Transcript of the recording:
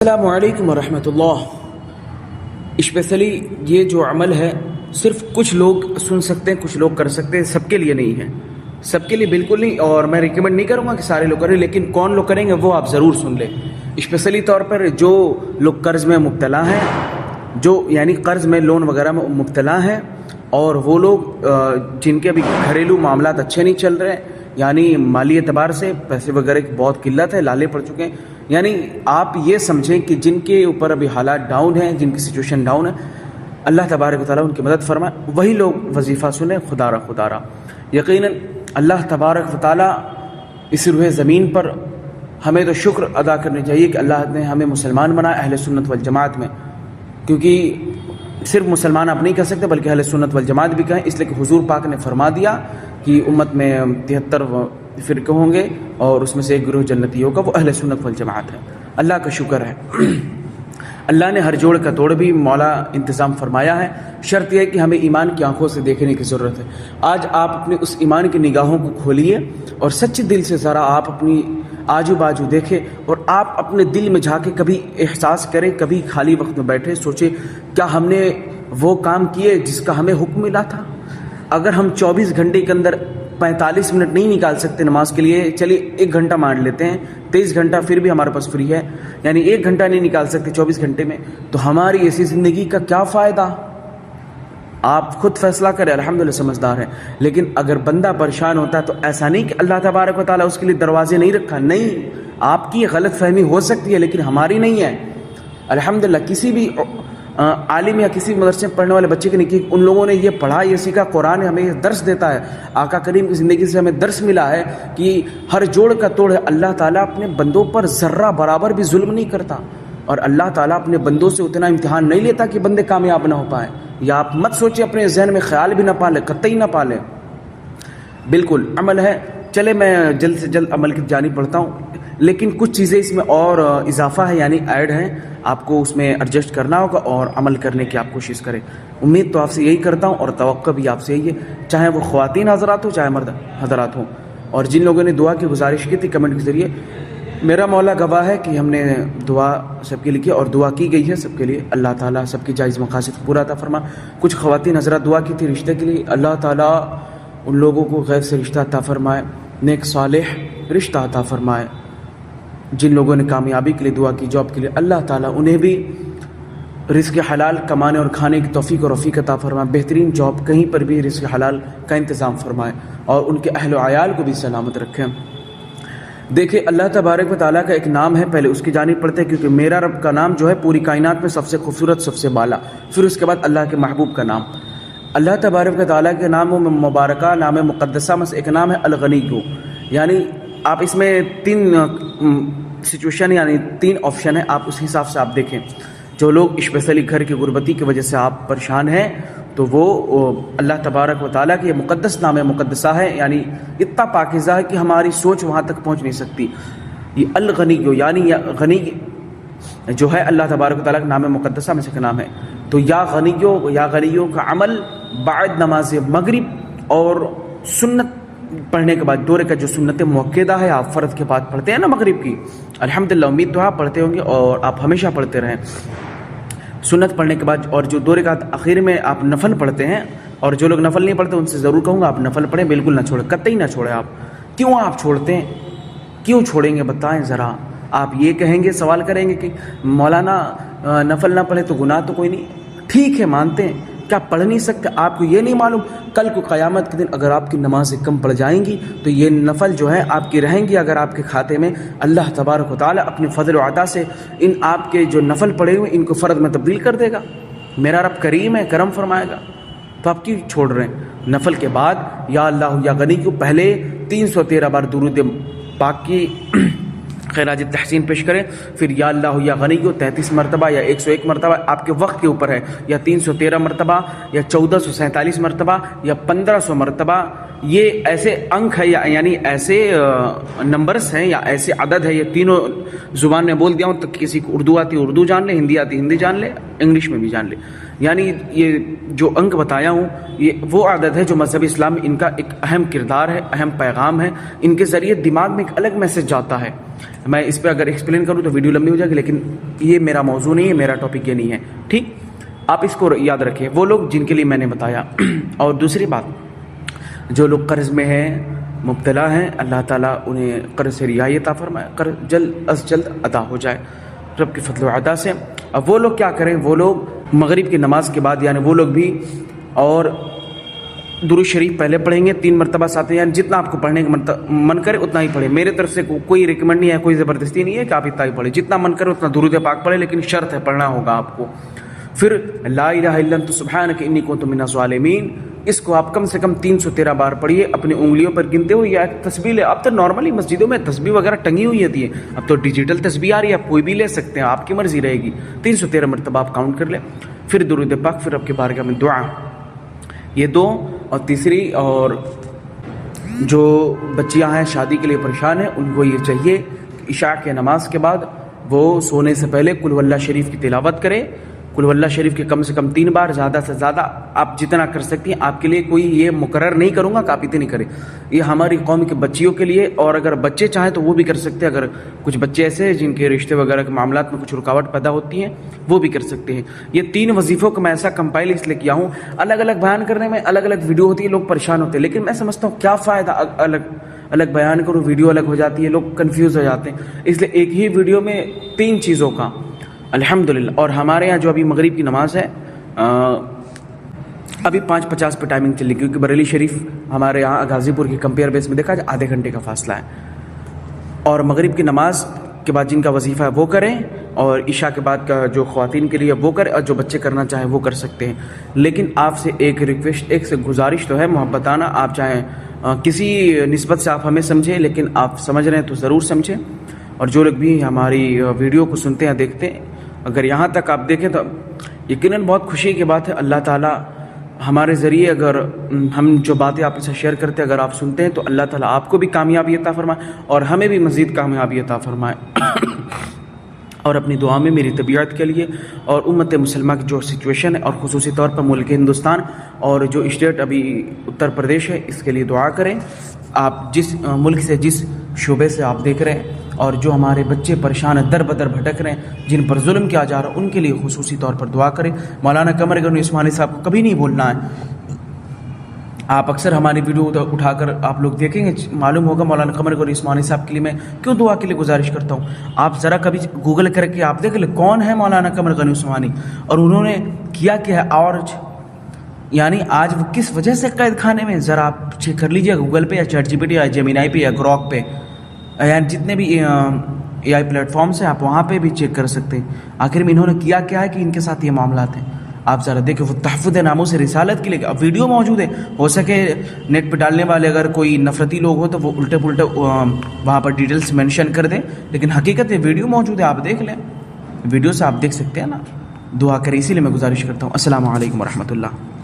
السلام علیکم ورحمۃ اللہ۔ اسپیشلی یہ جو عمل ہے صرف کچھ لوگ سن سکتے ہیں، کچھ لوگ کر سکتے ہیں، سب کے لیے نہیں ہے، سب کے لیے بالکل نہیں، اور میں ریکمینڈ نہیں کروں گا کہ سارے لوگ کریں، لیکن کون لوگ کریں گے وہ آپ ضرور سن لیں۔ اسپیشلی طور پر جو لوگ قرض میں مبتلا ہیں، جو یعنی قرض میں لون وغیرہ میں مبتلا ہیں، اور وہ لوگ جن کے ابھی گھریلو معاملات اچھے نہیں چل رہے، یعنی مالی اعتبار سے پیسے وغیرہ کی بہت قلت ہے، لالے پڑ چکے ہیں، یعنی آپ یہ سمجھیں کہ جن کے اوپر ابھی حالات ڈاؤن ہیں، جن کی سچویشن ڈاؤن ہے، اللہ تبارک و تعالیٰ ان کی مدد فرمائے، وہی لوگ وظیفہ سنیں خدا را۔ یقیناً اللہ تبارک و تعالیٰ اس روح زمین پر ہمیں تو شکر ادا کرنی چاہیے کہ اللہ نے ہمیں مسلمان بنایا، اہل سنت والجماعت میں، کیونکہ صرف مسلمان آپ نہیں کہہ سکتے بلکہ اہل سنت والجماعت بھی کہیں، اس لیے کہ حضور پاک نے فرما دیا کہ امت میں 73 فرقے ہوں گے اور اس میں سے ایک گروہ جنتی ہوگا، وہ اہل سنت والجماعت ہے۔ اللہ کا شکر ہے، اللہ نے ہر جوڑ کا توڑ بھی مولا انتظام فرمایا ہے، شرط یہ ہے کہ ہمیں ایمان کی آنکھوں سے دیکھنے کی ضرورت ہے۔ آج آپ اپنے اس ایمان کی نگاہوں کو کھولیے اور سچے دل سے ذرا آپ اپنی آجو باجو دیکھیں، اور آپ اپنے دل میں جا کے کبھی احساس کریں، کبھی خالی وقت میں بیٹھے سوچیں کیا ہم نے وہ کام کیے جس کا ہمیں حکم ملا تھا؟ اگر ہم 24 گھنٹے کے اندر 45 منٹ نہیں نکال سکتے نماز کے لیے، چلیے 1 گھنٹہ مان لیتے ہیں، 23 گھنٹہ پھر بھی ہمارے پاس فری ہے، یعنی 1 گھنٹہ نہیں نکال سکتے 24 گھنٹے میں، تو ہماری ایسی زندگی کا کیا فائدہ؟ آپ خود فیصلہ کریں، الحمدللہ سمجھدار ہے، لیکن اگر بندہ پریشان ہوتا ہے تو ایسا نہیں کہ اللہ تبارک و تعالیٰ اس کے لیے دروازے نہیں رکھا، نہیں، آپ کی غلط فہمی ہو سکتی ہے لیکن ہماری نہیں ہے۔ الحمدللہ کسی بھی عالم یا کسی مدرسے میں پڑھنے والے بچے کے نہیں، ان لوگوں نے یہ پڑھا، یہ سیکھا، قرآن ہمیں یہ درس دیتا ہے، آقا کریم کی زندگی سے ہمیں درس ملا ہے کہ ہر جوڑ کا توڑ ہے، اللہ تعالیٰ اپنے بندوں پر ذرہ برابر بھی ظلم نہیں کرتا، اور اللہ تعالیٰ اپنے بندوں سے اتنا امتحان نہیں لیتا کہ بندے کامیاب نہ ہو پائے، یا آپ مت سوچیں، اپنے ذہن میں خیال بھی نہ پالیں، قطعی نہ پالیں، بالکل عمل ہے۔ چلے میں جلد سے جلد عمل کی جانب بڑھتا ہوں، لیکن کچھ چیزیں اس میں اور اضافہ ہے، یعنی ایڈ ہیں، آپ کو اس میں ایڈجسٹ کرنا ہوگا اور عمل کرنے کی آپ کوشش کریں۔ امید تو آپ سے یہی کرتا ہوں اور توقع بھی آپ سے یہی ہے، چاہے وہ خواتین حضرات ہوں چاہے مرد حضرات ہوں، اور جن لوگوں نے دعا کی گزارش کی تھی کمنٹ کے ذریعے، میرا مولا گواہ ہے کہ ہم نے دعا سب کے لیے کی اور دعا کی گئی ہے سب کے لیے، اللہ تعالیٰ سب کی جائز مقاصد پورا عطا فرما۔ کچھ خواتین حضرات دعا کی تھی رشتے کے لیے، اللہ تعالیٰ ان لوگوں کو غیب سے رشتہ عطا فرمائے، نیک صالح رشتہ عطا فرمائے۔ جن لوگوں نے کامیابی کے لیے دعا کی، جاب کے لیے، اللہ تعالیٰ انہیں بھی رزق حلال کمانے اور کھانے کی توفیق اور رفیق عطا فرمائے، بہترین جاب کہیں پر بھی رزق حلال کا انتظام فرمائے، اور ان کے اہل و عیال کو بھی سلامت رکھیں۔ دیکھیں اللہ تبارک و تعالیٰ کا ایک نام ہے، پہلے اس کی جانب پڑھتے ہیں، کیونکہ میرا رب کا نام جو ہے پوری کائنات میں سب سے خوبصورت، سب سے بالا، پھر اس کے بعد اللہ کے محبوب کا نام۔ اللہ تبارک و تعالیٰ کے ناموں میں مبارکہ نام مقدسہ میں سے ایک نام ہے الغنی، یعنی آپ اس میں 3 سچویشن یعنی 3 آپشن ہیں، آپ اس حساب سے آپ دیکھیں۔ جو لوگ اسپیشلی گھر کی غربتی کی وجہ سے آپ پریشان ہیں تو وہ اللہ تبارک و تعالیٰ کے یہ مقدس نام مقدسہ ہے، یعنی اتنا پاکیزہ ہے کہ ہماری سوچ وہاں تک پہنچ نہیں سکتی۔ یہ الغنی یعنی غنی جو ہے اللہ تبارک و تعالیٰ کے نام مقدسہ میں سے ایک نام ہے، تو یا غنیوں کا عمل بعد نماز مغرب اور سنت پڑھنے کے بعد، 2 رکعت جو سنت موقعہ ہے آپ فرض کے بعد پڑھتے ہیں نا مغرب کی، الحمدللہ امید تو آپ پڑھتے ہوں گے اور آپ ہمیشہ پڑھتے رہیں، سنت پڑھنے کے بعد، اور جو 2 رکعت آخر میں آپ نفل پڑھتے ہیں، اور جو لوگ نفل نہیں پڑھتے ان سے ضرور کہوں گا آپ نفل پڑھیں، بالکل نہ چھوڑیں، قطعی نہ چھوڑیں۔ آپ کیوں آپ چھوڑتے ہیں، کیوں چھوڑیں گے بتائیں ذرا؟ آپ یہ کہیں گے، سوال کریں گے کہ مولانا نفل نہ پڑھے تو گناہ تو کوئی نہیں، ٹھیک ہے مانتے ہیں، کیا پڑھ نہیں سکتے؟ آپ کو یہ نہیں معلوم کل کو قیامت کے دن اگر آپ کی نمازیں کم پڑ جائیں گی تو یہ نفل جو ہے آپ کی رہیں گی، اگر آپ کے کھاتے میں اللہ تبارک و تعالیٰ اپنے فضل و عطا سے ان آپ کے جو نفل پڑے ہوئے ان کو فرض میں تبدیل کر دے گا۔ میرا رب کریم ہے، کرم فرمائے گا، تو آپ کیوں چھوڑ رہے ہیں؟ نفل کے بعد یا اللہ یا غنی کو پہلے 313 بار درود پاک کی خراج تحسین پیش کریں، پھر یا اللہ یا غنی کو 33 مرتبہ یا 101 مرتبہ، آپ کے وقت کے اوپر ہے، یا 313 مرتبہ یا 1447 مرتبہ یا 1500 مرتبہ، یہ ایسے انک ہے یعنی ایسے نمبرز ہیں یا ایسے عدد ہے، یہ تینوں زبان میں بول دیا ہوں تو کسی کو اردو آتی اردو جان لے، ہندی آتی ہندی جان لے، انگلش میں بھی جان لے، یعنی یہ جو انک بتایا ہوں یہ وہ عدد ہے جو مذہب اسلام میں ان کا ایک اہم کردار ہے، اہم پیغام ہے، ان کے ذریعے دماغ میں ایک الگ میسج جاتا ہے۔ میں اس پہ اگر ایکسپلین کروں تو ویڈیو لمبی ہو جائے گی، لیکن یہ میرا موضوع نہیں ہے، میرا ٹاپک یہ نہیں ہے، ٹھیک؟ آپ اس کو یاد رکھیں، وہ لوگ جن کے لیے میں نے بتایا۔ اور دوسری بات، جو لوگ قرض میں ہیں، مبتلا ہیں، اللہ تعالیٰ انہیں قرض سے رہائی عطا فرمائے، قرض جلد از جلد ادا ہو جائے رب کے فضل و عطا سے۔ اب وہ لوگ کیا کریں؟ وہ لوگ مغرب کی نماز کے بعد، یعنی وہ لوگ بھی اور درود شریف پہلے پڑھیں گے 3 مرتبہ ساتھ، یعنی جتنا آپ کو پڑھنے کا من کرے اتنا ہی پڑھیں۔ میرے طرف سے کوئی ریکمنڈ نہیں ہے، کوئی زبردستی نہیں ہے کہ آپ اتنا ہی پڑھیں، جتنا من کرے اتنا درود پاک پڑھیں، لیکن شرط ہے پڑھنا ہوگا آپ کو۔ پھر لا الہ الا انت سبحانک انی کنت من الظالمین، اس کو آپ کم سے کم 313 بار پڑھیے اپنی انگلیوں پر گنتے ہوئے، یا ایک تسبیح لے۔ اب تو نارملی مسجدوں میں تسبیح وغیرہ ٹنگی ہوئی ہوتی ہے، اب تو ڈیجیٹل تسبیح آ رہی ہے، آپ کوئی بھی لے سکتے ہیں، آپ کی مرضی رہے گی۔ 313 مرتبہ آپ کاؤنٹ کر لیں، پھر درود پاک، پھر رب کے بارگاہ میں دعا۔ یہ 2 اور تیسری، اور جو بچیاں ہیں شادی کے لیے پریشان ہیں، ان کو یہ چاہیے کہ عشاء کے نماز کے بعد وہ سونے سے پہلے قل هو اللہ شریف کی تلاوت کرے۔ قل هو اللہ شریف کے کم سے کم 3 بار، زیادہ سے زیادہ آپ جتنا کر سکتی ہیں۔ آپ کے لیے کوئی یہ مقرر نہیں کروں گا کہ آپ اتنی کریں، یہ ہماری قوم کے بچیوں کے لیے، اور اگر بچے چاہیں تو وہ بھی کر سکتے ہیں۔ اگر کچھ بچے ایسے ہیں جن کے رشتے وغیرہ کے معاملات میں کچھ رکاوٹ پیدا ہوتی ہیں، وہ بھی کر سکتے ہیں۔ یہ 3 وظیفوں کو میں ایسا کمپائل اس لیے کیا ہوں، الگ الگ بیان کرنے میں الگ الگ ویڈیو ہوتی ہے، لوگ پریشان ہوتے ہیں، لیکن میں سمجھتا ہوں کیا فائدہ الگ بیان کروں، ویڈیو الگ ہو جاتی ہے، لوگ کنفیوز ہو جاتے ہیں، اس لیے ایک ہی ویڈیو میں 3 چیزوں کا الحمدللہ۔ اور ہمارے یہاں جو ابھی مغرب کی نماز ہے، ابھی 5:50 پہ ٹائمنگ چل رہی، کیونکہ بریلی شریف ہمارے یہاں غازی پور کی کمپیئر بیس میں دیکھا جائے آدھے گھنٹے کا فاصلہ ہے، اور مغرب کی نماز کے بعد جن کا وظیفہ ہے وہ کریں، اور عشاء کے بعد کا جو خواتین کے لیے وہ کریں، اور جو بچے کرنا چاہیں وہ کر سکتے ہیں۔ لیکن آپ سے ایک ریکویسٹ، ایک سے گزارش تو ہے محبتانہ، آپ چاہیں کسی نسبت سے آپ ہمیں سمجھیں، لیکن آپ سمجھ رہے ہیں تو ضرور سمجھیں۔ اور جو لوگ بھی ہماری ویڈیو کو سنتے ہیں دیکھتے ہیں، اگر یہاں تک آپ دیکھیں تو یقیناً بہت خوشی کی بات ہے۔ اللہ تعالیٰ ہمارے ذریعے، اگر ہم جو باتیں آپ سے شیئر کرتے ہیں اگر آپ سنتے ہیں، تو اللہ تعالیٰ آپ کو بھی کامیابی عطا فرمائے اور ہمیں بھی مزید کامیابی عطا فرمائے۔ اور اپنی دعا میں میری طبیعت کے لیے اور امت مسلمہ کی جو سچویشن ہے، اور خصوصی طور پر ملک ہندوستان اور جو اسٹیٹ ابھی اتر پردیش ہے، اس کے لیے دعا کریں۔ آپ جس ملک سے، جس شعبے سے آپ دیکھ رہے ہیں، اور جو ہمارے بچے پریشان ہیں، در بدر بھٹک رہے ہیں، جن پر ظلم کیا جا رہا ہے، ان کے لیے خصوصی طور پر دعا کریں۔ مولانا قمر گنو عثمانی صاحب کو کبھی نہیں بھولنا ہے۔ آپ اکثر ہماری ویڈیو اٹھا کر آپ لوگ دیکھیں گے، معلوم ہوگا مولانا قمر گنو عثمانی صاحب کے لیے میں کیوں دعا کے لیے گزارش کرتا ہوں۔ آپ ذرا کبھی گوگل کر کے آپ دیکھ لیں کون ہے مولانا قمر گنو عثمانی، اور انہوں نے کیا کیا ہے، اور یعنی آج وہ کس وجہ سے قید خانے میں، ذرا آپ چیک کر لیجیے گوگل پہ یا چیٹ جی پی ٹی یا جیمینائی پہ یا گروک پہ، یعنی جتنے بھی اے آئی پلیٹ فارمس ہیں آپ وہاں پہ بھی چیک کر سکتے ہیں۔ آخر میں انہوں نے کیا کیا ہے کہ ان کے ساتھ یہ معاملات ہیں، آپ ذرا دیکھیں۔ وہ تحفظ ناموس رسالت کے لیے اب ویڈیو موجود ہے، ہو سکے نیٹ پہ ڈالنے والے اگر کوئی نفرتی لوگ ہو تو وہ الٹے پلٹے وہاں پر ڈیٹیلز مینشن کر دیں، لیکن حقیقت ہے ویڈیو موجود ہے، آپ دیکھ لیں، ویڈیو سے آپ دیکھ سکتے ہیں نا۔ دعا کریں، اسی لیے میں گزارش کرتا ہوں۔ السلام علیکم ورحمۃ اللہ۔